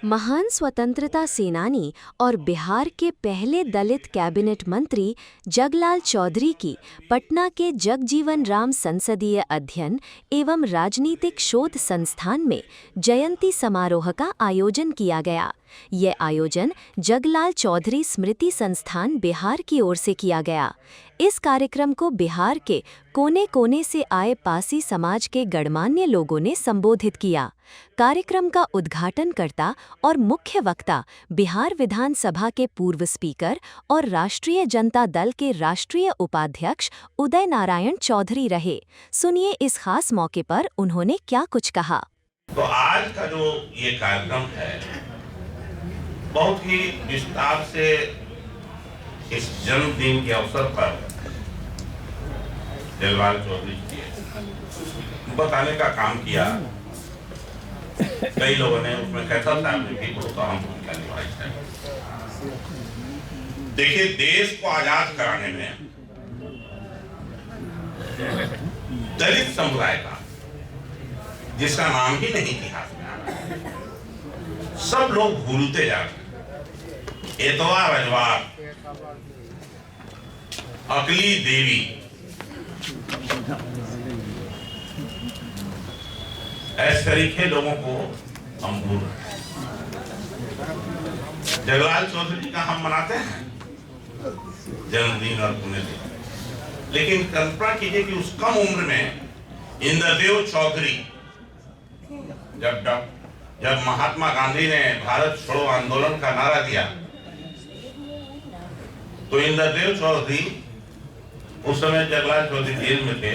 महान स्वतंत्रता सेनानी और बिहार के पहले दलित कैबिनेट मंत्री जगलाल चौधरी की पटना के जगजीवन राम संसदीय अध्ययन एवं राजनीतिक शोध संस्थान में जयंती समारोह का आयोजन किया गया। यह आयोजन जगलाल चौधरी स्मृति संस्थान बिहार की ओर से किया गया। इस कार्यक्रम को बिहार के कोने-कोने से आए पासी समाज के गणमान्य लोगों ने संबोधित किया। कार्यक्रम का उद्घाटनकर्ता और मुख्य वक्ता बिहार विधानसभा के पूर्व स्पीकर और राष्ट्रीय जनता दल के राष्ट्रीय उपाध्यक्ष उदय नारायण चौधरी रहे। सुनिए इस खास मौके पर उन्होंने क्या कुछ कहा। तो आज का जो ये कार्यक्रम है बहुत ही विस्तार से इस जन्मदिन के अवसर पर जगलाल चौधरी जी बताने का काम किया। कई लोगों ने उसमें कैसा साहब ने भी बहुत अहम भूमिका निभाई है। देखिए, देश को आजाद कराने में दलित समुदाय का, जिसका नाम ही नहीं इतिहास में आ रहा है, सब लोग भूलते जा रहे हैं। एतवार अजवार, अकली देवी, ऐसे तरीके लोगों को हम भूल रहे हैं। जगलाल चौधरी का हम मनाते हैं जन्मदिन और पुण्यतिथि, लेकिन कल्पना कीजिए कि उस कम उम्र में इंद्रदेव चौधरी, जब महात्मा गांधी ने भारत छोड़ो आंदोलन का नारा दिया तो इंद्रदेव चौधरी, उस समय जगलाल चौधरी जेल में थे,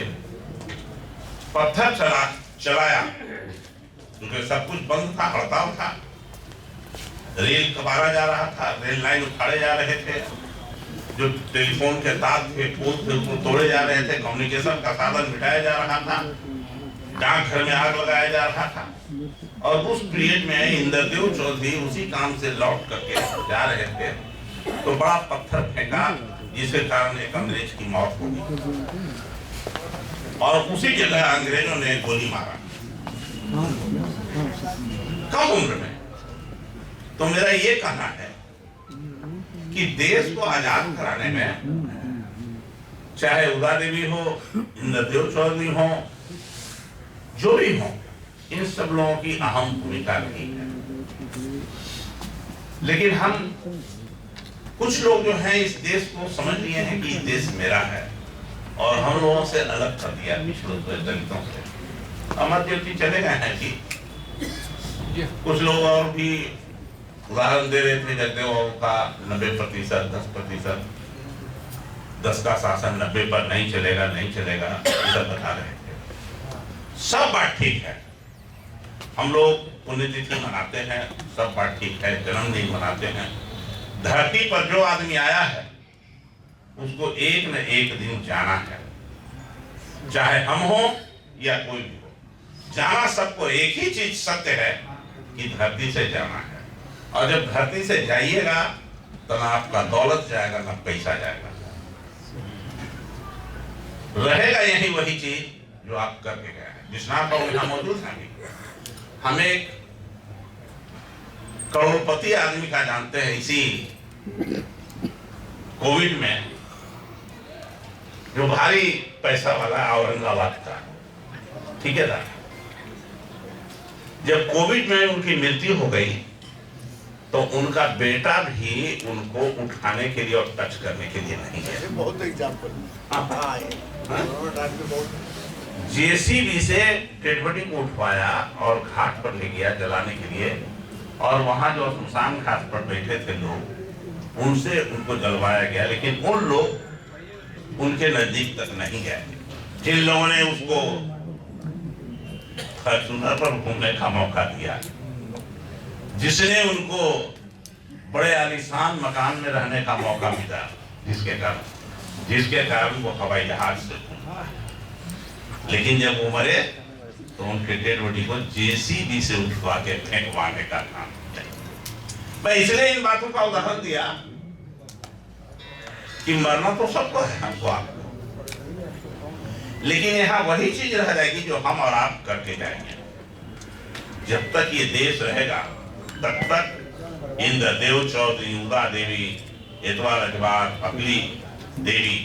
पत्थर चलाया क्योंकि सब कुछ बंद था, हड़ताल था, रेल कबारा जा रहा था, रेल लाइन उखाड़े जा रहे थे, जो टेलीफोन के तार थे, पोल थे, उसको तोड़े जा रहे थे, कम्युनिकेशन का साधन मिटाया जा रहा था, डाकघर में आग लगाया जा रहा था। और उस पीरियड में इंद्रदेव चौधरी उसी काम से लौट करके जा रहे थे तो बड़ा पत्थर फेंका, जिसके कारण एक अंग्रेज की मौत हो गई और उसी जगह अंग्रेजों ने गोली मारा कम उम्र में। तो मेरा ये कहना है कि देश को आजाद कराने में चाहे उदा देवी हो, इंद्रदेव चौधरी हो, जो भी हो, इन सब लोगों की अहम भूमिका रही है। लेकिन हम कुछ लोग जो हैं इस देश को समझ लिए हैं कि देश मेरा है और हम लोगों से अलग कर दिया, पिछड़ों से, दलितों से। अमर ज्योति चले गए हैं कि कुछ लोग और भी उदाहरण दे रहे थे, जगदेव बाबू का 90%, 10%, 10 का शासन 90 पर नहीं चलेगा, नहीं चलेगा, सब बता रहे थे। सब बात ठीक है, हम लोग पुण्यतिथि मनाते हैं, सब बात ठीक है, जन्मदिन मनाते हैं। धरती पर जो आदमी आया है उसको एक न एक दिन जाना है, चाहे हम हो या कोई भी हो। जाना सबको, एक ही चीज सत्य है कि धरती से जाना है। और जब धरती से जाइएगा तो ना आपका दौलत जाएगा, ना पैसा जाएगा, रहेगा यही वही चीज जो आप करके गए हैं। विश्वनाथ बाबू यहाँ मौजूद हैं। हम एक करोड़पति आदमी का जानते हैं इसी कोविड में, जो भारी पैसा वाला औरंगाबाद का ठेकेदार, जब कोविड में उनकी मृत्यु हो गई तो उनका बेटा भी उनको उठाने के लिए और टच करने के लिए नहीं है। बहुत एग्जाम्पल जेसीबी से डेड बॉडी को उठवाया और घाट पर ले गया जलाने के लिए, और वहां जो शमशान घाट पर बैठे थे लोग, उनसे उनको जलवाया गया, लेकिन उन लोग उनके नजदीक तक नहीं गए। जिन लोगों ने उसको फॉर्च्यूनर पर घूमने का मौका दिया, जिसने उनको बड़े आलीशान मकान में रहने का मौका मिला, जिसके कारण वो हवाई जहाज से, लेकिन जब वो मरे तो उनके डेड बॉडी को जेसीबी से उठवा के फेंकवाने का काम किया। मैं इसलिए इन बातों का उदाहरण दिया कि मरना तो सबको है, हमको, आपको, लेकिन यहाँ वही चीज रह जाएगी जो हम और आप करके जाएंगे। जब तक ये देश रहेगा तक इंद्रदेव चौधरी, उदा देवी, इतवार अखबार, अकली देवी,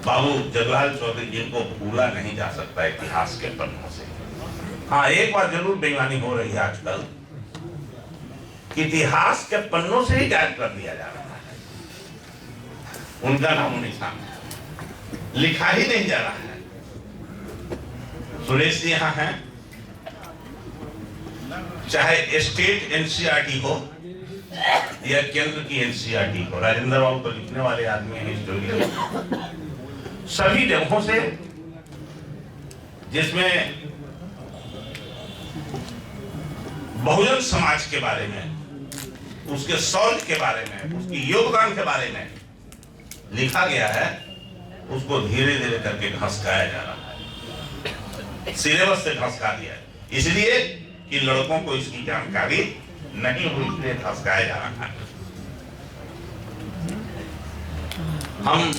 बाबू जगलाल चौधरी, जिनको भूला नहीं जा सकता इतिहास के पन्नों से। हाँ, एक बात जरूर बेईमानी हो रही है आजकल कि इतिहास के पन्नों से ही गायब कर दिया जा रहा है, उनका नाम निशान लिखा ही नहीं जा रहा है। सुरेश जी यहाँ हैं, चाहे स्टेट एनसीईआरटी हो या केंद्र की एनसीईआरटी हो, राजेंद्र बाबू तो लिखने वाले आदमी हैं हिस्टोरियन, सभी जगहों से जिसमें बहुजन समाज के बारे में, उसके शौर्य के बारे में, उसकी योगदान के बारे में लिखा गया है, उसको धीरे धीरे करके घसकाया जा रहा है, सिलेबस से घसका दिया है, इसलिए कि लड़कों को इसकी जानकारी नहीं हुई, इसलिए घसकाया जा रहा है। हम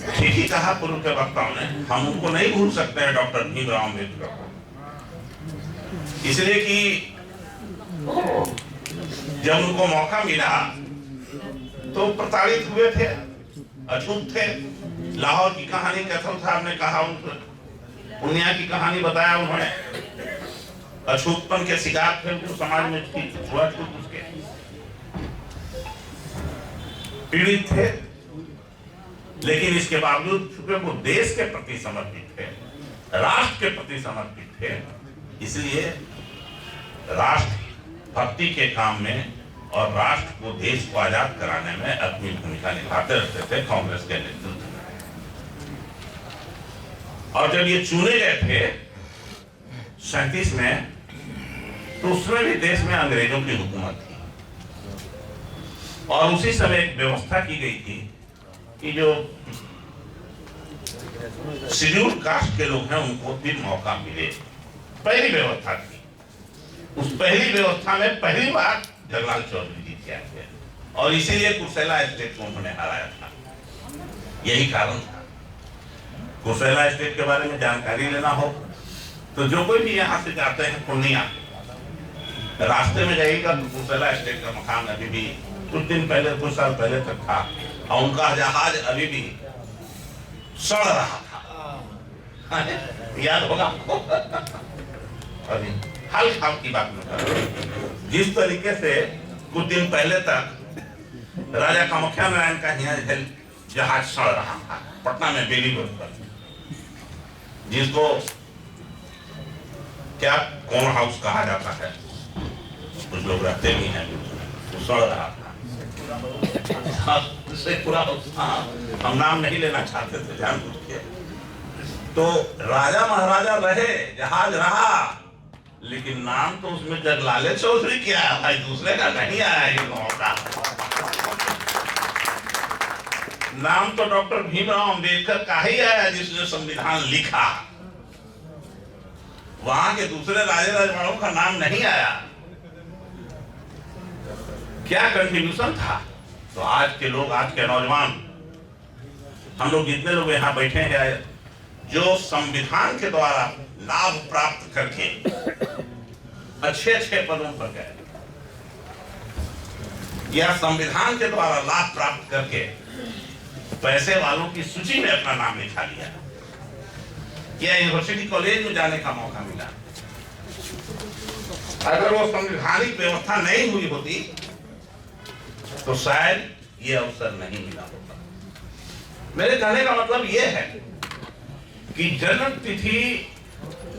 ठीक ही कहा पूर्व के वक्ताओं ने, हम उनको नहीं भूल सकते हैं, डॉक्टर भीमराव अम्बेडकर को, इसलिए कि जब उनको मौका मिला तो प्रताड़ित हुए थे, अछूत थे। लाहौर की कहानी कैथल साहब ने कहा, पुनिया की कहानी बताया उन्होंने, अछूतपन के शिकार थे, उनको समाज में छुआछूत उसके पीड़ित थे, लेकिन इसके बावजूद चूंकि वो देश के प्रति समर्पित थे, राष्ट्र के प्रति समर्पित थे, इसलिए राष्ट्र भक्ति के काम में और राष्ट्र को, देश को आजाद कराने में अपनी भूमिका निभाते रहते थे कांग्रेस के नेतृत्व में। और जब ये चुने गए थे 37 में, तो उसमें भी देश में अंग्रेजों की हुकूमत थी और उसी समय एक व्यवस्था की गई थी कि जो शेड्यूल कास्ट के लोग हैं उनको भी मौका मिले। पहली व्यवस्था थी, उस पहली व्यवस्था में पहली बार जगलाल चौधरी जी थे आए और इसीलिए कुर्सेला स्टेट को उन्होंने हराया था, यही कारण था। कुर्सेला स्टेट के बारे में जानकारी लेना हो तो जो कोई भी यहाँ से जाते हैं पूर्णिया, रास्ते में जाएगा तो कुर्सेला स्टेट का मकान अभी भी कुछ दिन पहले, कुछ साल पहले तक था और उनका जहाज अभी भी सड़ रहा था, याद होगा आपको। अभी हाल खाल की बात में कर रहे हैं, जिस तरीके से कुछ दिन पहले तक राजा कामाख्या नारायण का यहाँ जहाज सड़ रहा था पटना में बेलीगंज पर, जिसको क्या कॉर्न हाउस कहा जाता है, कुछ लोग रहते भी हैं, तो सड़ रहा था। पूरा हम नाम नहीं लेना चाहते थे जानबूझ के, तो राजा महाराजा रहे, जहाज रहा, लेकिन नाम तो उसमें जगलाले चौधरी क्या है भाई, दूसरे का नहीं आया है मौका। नाम तो डॉक्टर भीमराव अम्बेडकर का ही आया जिसने संविधान लिखा, वहां के दूसरे राजे राजवाड़ों का नाम नहीं आया। क्या कंट्रीब्यूशन था। तो आज के लोग, आज के नौजवान, हम लोग जितने लोग यहाँ बैठे हैं, जो संविधान के द्वारा लाभ प्राप्त करके अच्छे अच्छे पदों पर गए, या संविधान के द्वारा लाभ प्राप्त करके पैसे वालों की सूची में अपना नाम लिखा लिया, या यूनिवर्सिटी कॉलेज में जाने का मौका मिला, अगर वो संवैधानिक व्यवस्था नहीं हुई होती तो शायद ये अवसर नहीं मिला होता। मेरे कहने का मतलब ये है कि जन्म तिथि,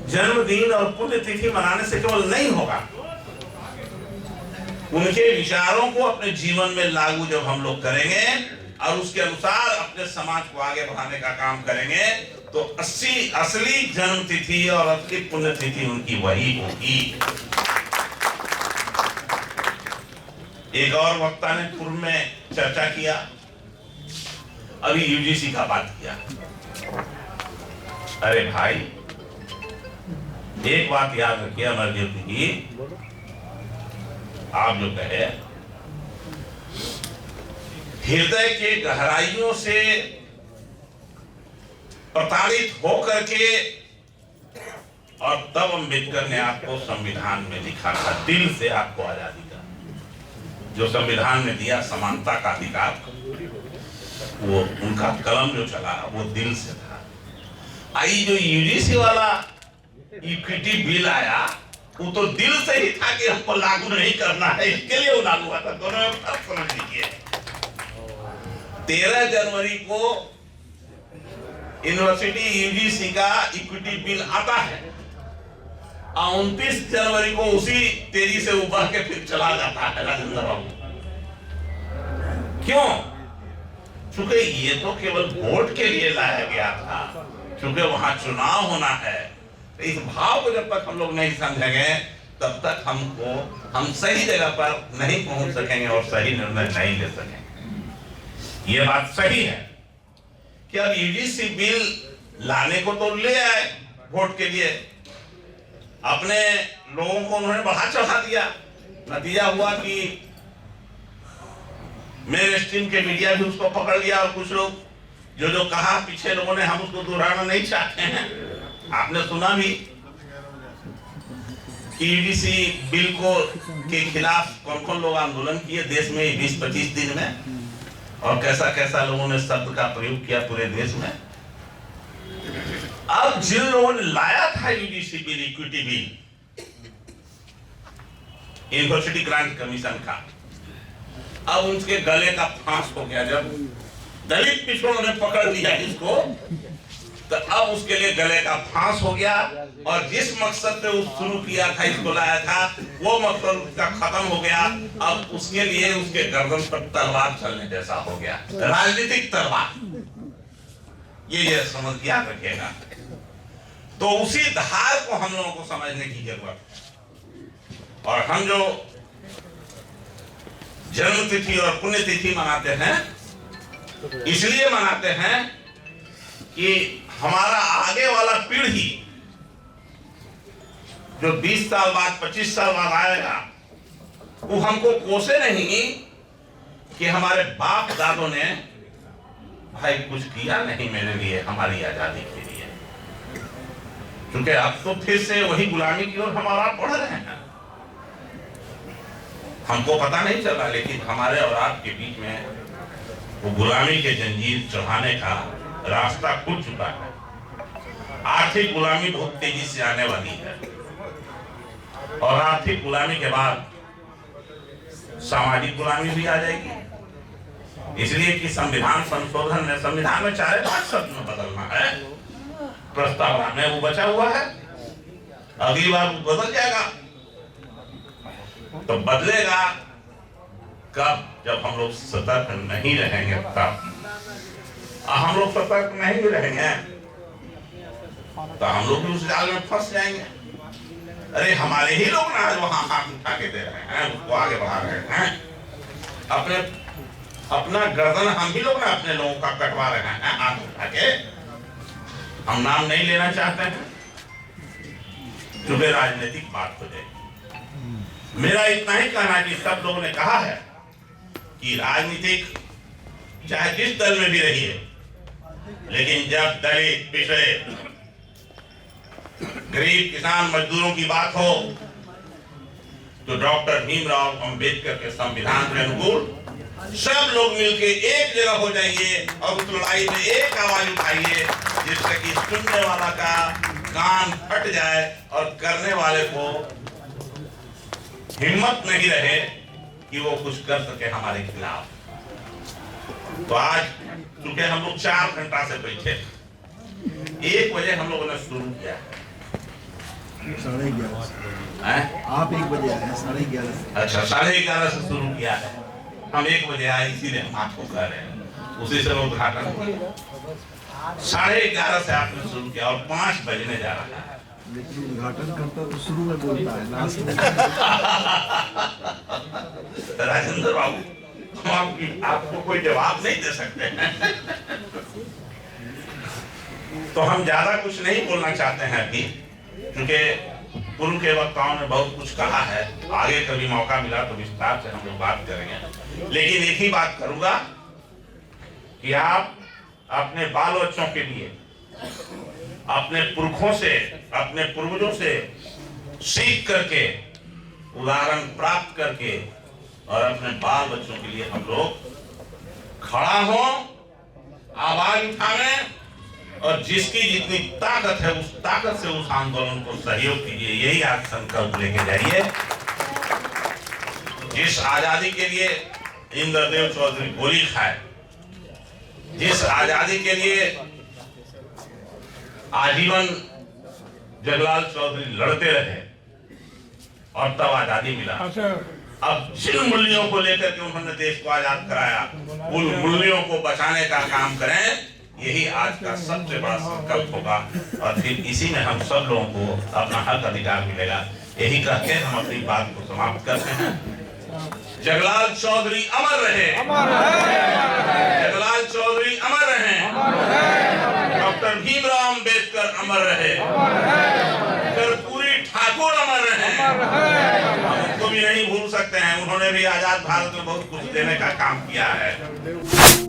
जन्मदिन और पुण्य तिथि मनाने से केवल नहीं होगा, उनके विचारों को अपने जीवन में लागू जब हम लोग करेंगे और उसके अनुसार अपने समाज को आगे बढ़ाने का काम करेंगे, तो असली जन्म तिथि और असली पुण्य तिथि उनकी वही होगी। एक और वक्ता ने पूर्व में चर्चा किया, अभी यूजीसी का बात किया। अरे भाई, एक बात याद रखिए अमरज्योति जी, आप जो कहे, हृदय के गहराइयों से प्रताड़ित होकर के और तब अम्बेडकर ने आपको संविधान में लिखा था दिल से आपको आजादी का, जो संविधान में दिया समानता का अधिकार, वो उनका कलम जो चला वो दिल से था। आई जो यूजीसी वाला इक्विटी बिल आया वो तो दिल से ही था कि हमको लागू नहीं करना है, इसके लिए वो लागू हुआ था। दोनों में फर्क समझ लीजिए। 13 जनवरी को यूनिवर्सिटी यूजीसी का इक्विटी बिल आता है और 29 जनवरी को उसी तेजी से उभर के फिर चला जाता है राजेंद्र बाबू। क्यों? क्योंकि ये तो केवल वोट के लिए लाया गया था, क्योंकि वहां चुनाव होना है। इस भाव को जब तक हम लोग नहीं समझेंगे तब तक हम सही जगह पर नहीं पहुंच सकेंगे और सही निर्णय नहीं ले सकेंगे। ये बात सही है कि अब यूजीसी बिल लाने को तो ले आए वोट के लिए, अपने लोगों को उन्होंने बढ़ा चढ़ा दिया। नतीजा हुआ कि मेरे स्ट्रीम के मीडिया भी उसको पकड़ लिया और कुछ लोग जो कहा पीछे लोगों ने, हम उसको दोहराना नहीं चाहते हैं। आपने सुना भी कि यूजीसी बिल को के खिलाफ कौन कौन लोग आंदोलन किए देश में 20-25 दिन में, और कैसा कैसा लोगों ने शब्द का प्रयोग किया पूरे देश में। अब जिन लोगों ने लाया था UGC bill, equity bill, university grant commission का, अब उनके गले का फांस हो गया। जब दलित पिछड़ों ने पकड़ लिया इसको तो अब उसके लिए गले का फांस हो गया, और जिस मकसद से वो शुरू किया था, इसको लाया था, वो मकसद उसका खत्म हो गया। अब उसके लिए उसके गर्दन पर तलवार चलने जैसा हो गया, राजनीतिक तलवार। ये समझ याद रखिएगा। तो उसी धार को हम लोगों को समझने की जरूरत है। और हम जो जन्म तिथि और पुण्य तिथि मनाते हैं, इसलिए मनाते हैं कि हमारा आगे वाला पीढ़ी जो 20 साल बाद 25 साल बाद आएगा, वो हमको कोसे नहीं कि हमारे बाप दादों ने भाई कुछ किया नहीं मेरे लिए, हमारी आजादी के लिए। क्योंकि अब तो फिर से वही गुलामी की ओर हमारा बढ़ रहे हैं। हमको पता नहीं चला, लेकिन हमारे और आपके बीच में वो गुलामी के जंजीर चढ़ाने का रास्ता खुल चुका है। आर्थिक गुलामी बहुत तेजी से आने वाली है, और आर्थिक गुलामी के बाद सामाजिक गुलामी भी आ जाएगी। इसलिए कि संविधान संशोधन में, संविधान में 4-5 शब्द में बदलना है, प्रस्तावना में वो बचा हुआ है। अगली बार वो बदल जाएगा। तो बदलेगा कब? जब हम लोग सतर्क नहीं रहेंगे तब। हम लोग सतर्क नहीं रहेंगे तो हम लोग भी उस जाल में फंस जाएंगे। अरे हमारे ही लोग ना आज वहां हाथ उठा के दे रहे हैं, उसको आगे बढ़ा रहे हैं। अपना गर्दन हम ही लोग ना अपने लोगों का कटवा रहे हैं हाथ उठा के। हम नाम नहीं लेना चाहते हैं क्योंकि राजनीतिक बात हो जाएगी। मेरा इतना ही कहना कि सब लोगों ने कहा है कि राजनीतिक चाहे जिस दल में भी रहिए, लेकिन जब दलित, पिछड़े, गरीब, किसान, मजदूरों की बात हो तो डॉक्टर भीमराव अंबेडकर के संविधान के अनुकूल सब लोग मिलके एक जगह हो जाइए और उस लड़ाई में एक आवाज उठाइए, जिससे कि सुनने वाला का कान फट जाए और करने वाले को हिम्मत नहीं रहे कि वो कुछ कर सके हमारे खिलाफ। तो आज चूंकि हम लोग 4 घंटा से बैठे, 1 बजे हम लोगों ने शुरू किया। 11:30 आप 1 बजे आए हैं, 11:30। अच्छा, 11:30 से शुरू किया है। हम 1 बजे आए, इसीलिए हम आपको कह रहे हैं, उसी से उद्घाटन हुआ। 11:30 से आपने शुरू किया और 5 बजने जा रहा है। लेकिन उद्घाटन करता तो शुरू में बोलता है, लास्ट में। राजेंद्र बाबू, हम आपको कोई जवाब नहीं दे सकते हैं। तो हम ज्यादा कुछ नहीं बोलना चाहते हैं अभी, क्योंकि पूर्व के वक्ताओं ने बहुत कुछ कहा है। आगे कभी मौका मिला तो विस्तार से हम लोग बात करेंगे। लेकिन एक ही बात करूंगा कि आप अपने बाल बच्चों के लिए अपने पुरखों से, अपने पूर्वजों से सीख करके, उदाहरण प्राप्त करके और अपने बाल बच्चों के लिए हम लोग खड़ा हो, आवाज उठावें और जिसकी जितनी ताकत है उस ताकत से उस आंदोलन को सहयोग कीजिए। यही आप संकल्प लेके जाइए। जिस आजादी के लिए इंद्रदेव चौधरी गोली खाए, जिस आजादी के लिए आजीवन जगलाल चौधरी लड़ते रहे और तब आजादी मिला। अब जिन मूल्यों को लेकर के उन्होंने देश को आजाद कराया, उन मूल्यों को बचाने का काम करें। यही आज का सबसे बड़ा संकल्प होगा और फिर इसी में हम सब लोगों को अपना हक अधिकार मिलेगा। यही कहकर हम अपनी बात को समाप्त करते हैं। जगलाल चौधरी अमर रहे, जगलाल चौधरी अमर रहे, डॉक्टर भीमराव अंबेडकर अमर रहे, कर्पूरी ठाकुर अमर रहे। हम उनको भी नहीं भूल सकते हैं। उन्होंने भी आजाद भारत में बहुत कुछ देने का काम किया है।